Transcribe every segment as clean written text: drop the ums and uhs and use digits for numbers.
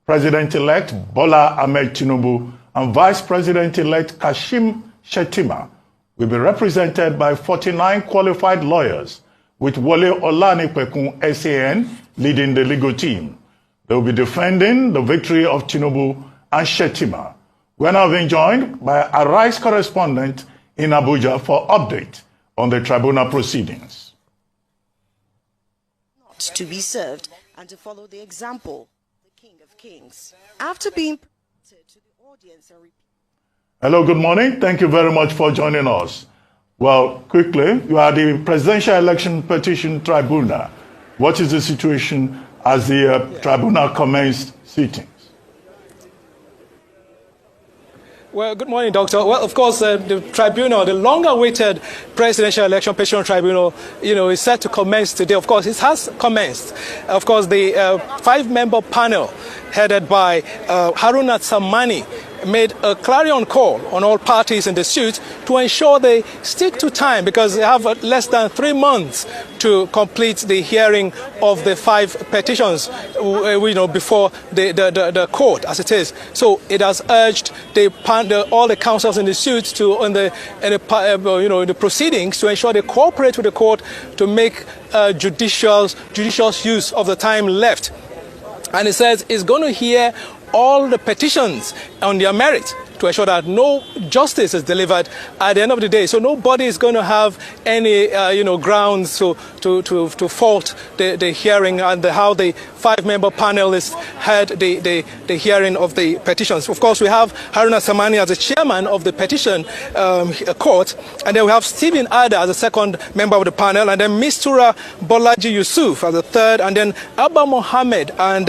President-elect Bola Tinubu and Vice President-elect Kashim Shettima will be represented by 49 qualified lawyers, with Wole Olanipekun SAN leading the legal team. They will be defending the victory of Tinubu and Shettima. We are now being joined by a Arise correspondent in Abuja for update on the tribunal proceedings. Not to be served and to follow the example of the King of Kings. After being presented to the audience and hello, good morning. Thank you very much for joining us. Well, quickly, you are the Presidential Election Petition Tribunal. What is the situation as the tribunal commenced sittings? Well, good morning, Doctor. Well, of course, the tribunal, the long-awaited Presidential Election Petition Tribunal, is set to commence today. Of course, it has commenced. Of course, the five-member panel headed by Haruna Tsammani made a clarion call on all parties in the suit to ensure they stick to time, because they have less than 3 months to complete the hearing of the 5 petitions, before the court, as it is. So it has urged all the counsels in the suit to, in the proceedings, to ensure they cooperate with the court to make judicious use of the time left. And it says it's going to hear all the petitions on their merit to ensure that no justice is delivered at the end of the day. So nobody is going to have any, grounds to fault the hearing and how the 5-member panelists had the hearing of the petitions. Of course, we have Haruna Tsammani as the chairman of the petition court, and then we have Stephen Ada as the second member of the panel, and then Mistura Bolaji Yusuf as the third, and then Abba Mohammed and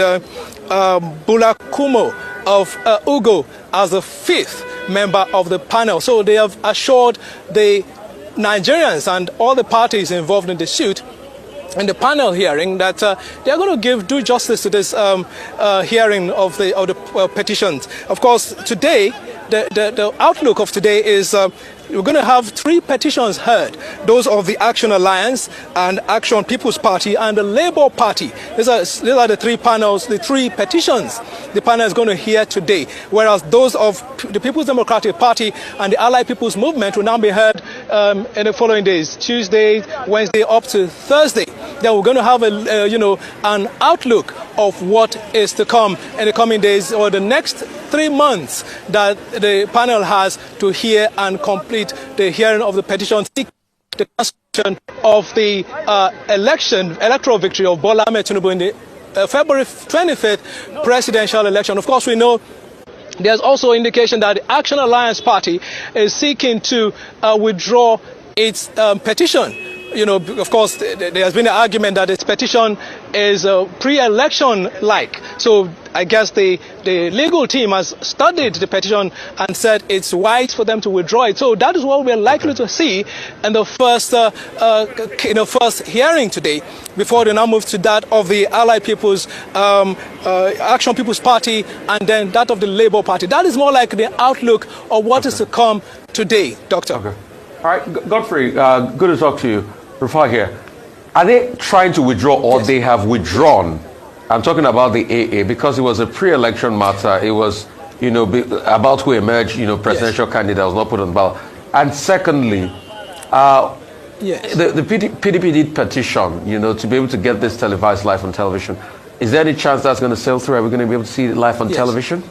Bula Kumo of Ugo as the 5th member of the panel. So they have assured the Nigerians and all the parties involved in the suit in the panel hearing that they are going to give due justice to this hearing of the petitions. Of course, today, the outlook of today is we're going to have 3 petitions heard, those of the Action Alliance and Action People's Party and the Labour Party. These are the 3 panels, the 3 petitions the panel is going to hear today, whereas those of the People's Democratic Party and the Allied People's Movement will now be heard in the following days, Tuesday, Wednesday, up to Thursday. Then we're going to have an outlook of what is to come in the coming days or the next 3 months that the panel has to hear and complete the hearing of the petition seeking the cancellation of the electoral victory of Bola Tinubu in the February 25th presidential election. Of course, we know there's also indication that the Action Alliance Party is seeking to withdraw its petition. Of course, there has been an argument that this petition is pre-election-like. So I guess the legal team has studied the petition and said it's wise for them to withdraw it. So that is what we're likely to see in the first hearing today, before they now move to that of the Allied People's Action People's Party and then that of the Labour Party. That is more like the outlook of what is to come today, Doctor. Okay. All right, Godfrey, good to talk to you. Rufai here. Are they trying to withdraw or they have withdrawn? I'm talking about the AA because it was a pre-election matter. It was, about who emerged, presidential candidate was not put on the ballot. And secondly, the PDP did petition, to be able to get this televised live on television. Is there any chance that's going to sail through? Are we going to be able to see it live on television?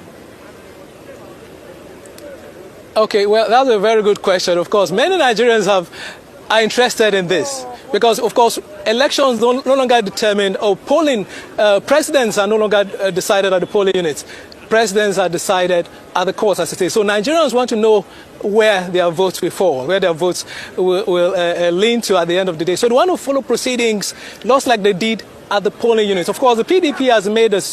Okay, well, that's a very good question. Of course, many Nigerians are interested in this because, of course, elections no longer determined, or polling, presidents are no longer decided at the polling units. Presidents are decided at the courts, as it is. So Nigerians want to know where their votes will fall, where their votes will lean to at the end of the day. So they want to follow proceedings just like they did at the polling units. Of course, the PDP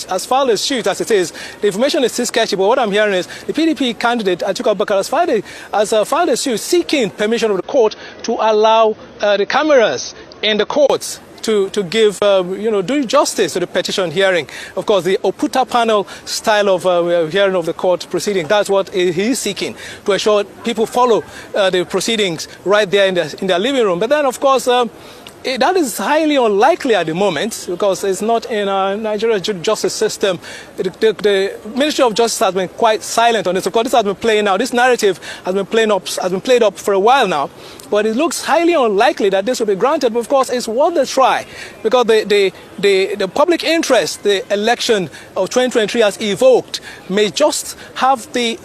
has filed a suit as it is. The information is still sketchy, but what I'm hearing is the PDP candidate, Atiku Abubakar, has filed a suit seeking permission of the court to allow the cameras in the courts to give, due justice to the petition hearing. Of course, the Oputa panel style of hearing of the court proceeding, that's what he is seeking, to ensure people follow the proceedings right there in their living room. But then, of course, that is highly unlikely at the moment because it's not in our Nigerian justice system. The Ministry of Justice has been quite silent on this. Of course, this has been playing out. This narrative has been played up for a while now. But it looks highly unlikely that this will be granted. But of course, it's worth a try because the public interest the election of 2023 has evoked may just have the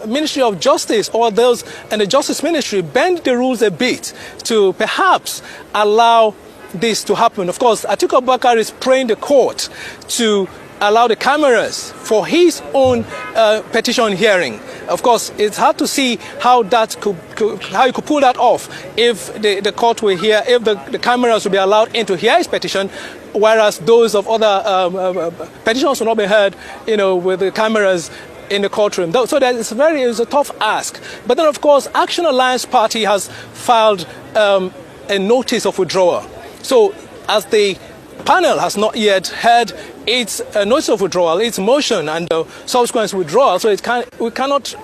Ministry of Justice or those in the Justice Ministry bend the rules a bit to perhaps allow this to happen. Of course, Atiku Abubakar is praying the court to allow the cameras for his own petition hearing. Of course, it's hard to see how how you could pull that off if the court will hear, if the cameras will be allowed in to hear his petition, whereas those of other petitions will not be heard, with the cameras in the courtroom. So that it's a tough ask. But then, of course, Action Alliance Party has filed a notice of withdrawal. So as the panel has not yet heard its notice of withdrawal, its motion and subsequent withdrawal, so we cannot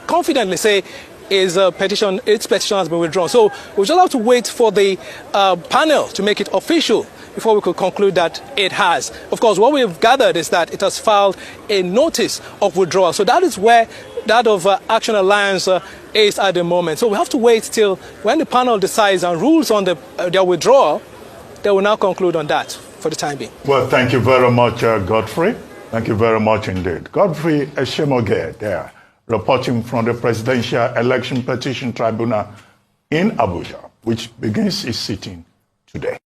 confidently say its petition has been withdrawn. So we just have to wait for the panel to make it official before we could conclude that it has. Of course, what we have gathered is that it has filed a notice of withdrawal. So that is where that of Action Alliance is at the moment. So we have to wait till when the panel decides and rules on their withdrawal, they will now conclude on that for the time being. Well, thank you very much, Godfrey. Thank you very much indeed. Godfrey Eshemoge there, reporting from the Presidential Election Petition Tribunal in Abuja, which begins its sitting today.